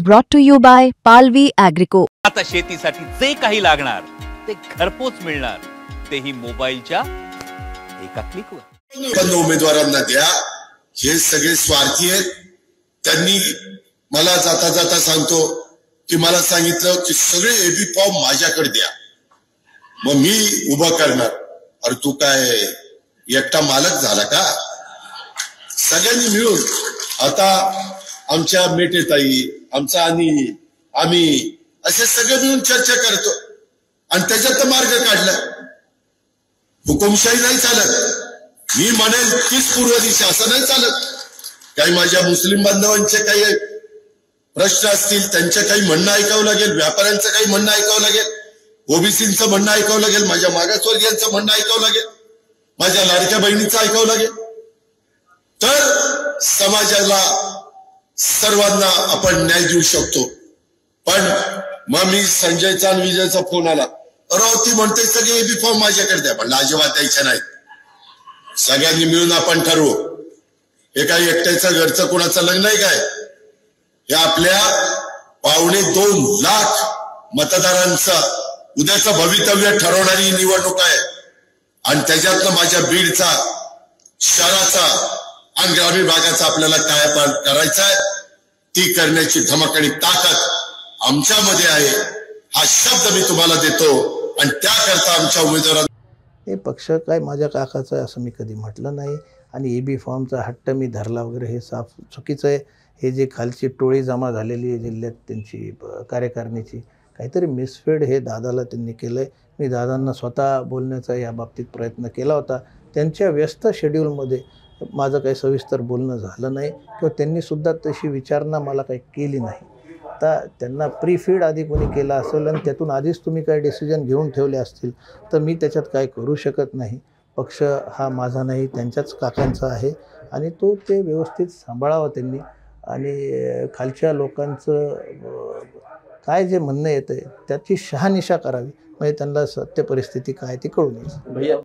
Brought to you by Palvi Agrico. आता शेतीसाठी जे काही लागणार ते घरपोच मिळणार, तेही मोबाईलच्या एका क्लिकवर. उमेदवारांना द्या. हे सगळे स्वार्थी आहेत. त्यांनी मला जाता जाता सांगतो की मला सांगितलं की सगळे एबी फॉर्म माझ्याकडे द्या, मग मी उभा करणार. अरे तू काय एकटा मालक झाला का? सगळ्यांनी मिळून आता आमच्या मेटेताई, आमचा आणि आम्ही असे सगळे मिळून चर्चा करतो आणि त्याच्यात मार्ग काढला. हुकुमशाही नाही चालत. मी म्हणेल तीच पूर्व दिशा असं नाही चालत. काही माझ्या मुस्लिम बांधवांचे काही प्रश्न असतील, त्यांचे काही म्हणणं ऐकावं लागेल, व्यापाऱ्यांचं काही म्हणणं ऐकावं लागेल, ओबीसीचं म्हणणं ऐकावं लागेल, माझ्या मागासवर्गीयांचं म्हणणं ऐकावं लागेल, माझ्या लाडक्या बहिणीचं ऐकावं लागेल. तर समाजाला सर्वांना आपण न्याय देऊ शकतो. पण मग मी संजयचा आणि विजयचा फोन आला, ती म्हणते सगळे एबी फॉर्म माझ्याकडे द्या. पण अजिबात द्यायच्या नाहीत. सगळ्यांनी मिळून आपण ठरवू. हे काही एकट्याचं घरचं कोणाचं लग्न आहे काय? हे आपल्या 2.25 लाख मतदारांचं उद्याचं भवितव्य ठरवणारी निवडणूक आहे. आणि त्याच्यातनं माझ्या बीडचा, शहराचा आणि ग्रामीण भागाचा आपल्याला कायापालट करायचा आहे. ती करण्याची धमक आणि ताकद आमच्यामध्ये आहे. हा शब्द मी तुम्हाला देतो आणि त्याकरता आमच्या उमेदवारांना. हे पक्ष काय माझ्या काकाचं आहे असं मी कधी म्हटलं नाही. आणि एबी फॉर्मचा हट्ट मी धरला वगैरे हे साफ चुकीचं आहे. हे जे खालची टोळी जमा झालेली आहे जिल्ह्यात, त्यांची कार्यकारिणीची काहीतरी मिसफीड हे दादाला त्यांनी केलं आहे. मी दादांना स्वतः बोलण्याचा या बाबतीत प्रयत्न केला होता. त्यांच्या व्यस्त शेड्यूलमध्ये माझं काही सविस्तर बोलणं झालं नाही किंवा त्यांनीसुद्धा तशी विचारणा मला काही केली नाही. आता त्यांना प्रीफीड आधी कोणी केला असेल आणि त्यातून आधीच तुम्ही काही डिसिजन घेऊन ठेवले असतील तर मी त्याच्यात काय करू शकत नाही. पक्ष हा माझा नाही, त्यांच्याच काकांचा आहे आणि तो ते व्यवस्थित सांभाळावा त्यांनी. आणि खालच्या लोकांचं काय जे म्हणणं येतं आहे त्याची शहानिशा करावी, म्हणजे त्यांना सत्य परिस्थिती काय ती कळून येईल.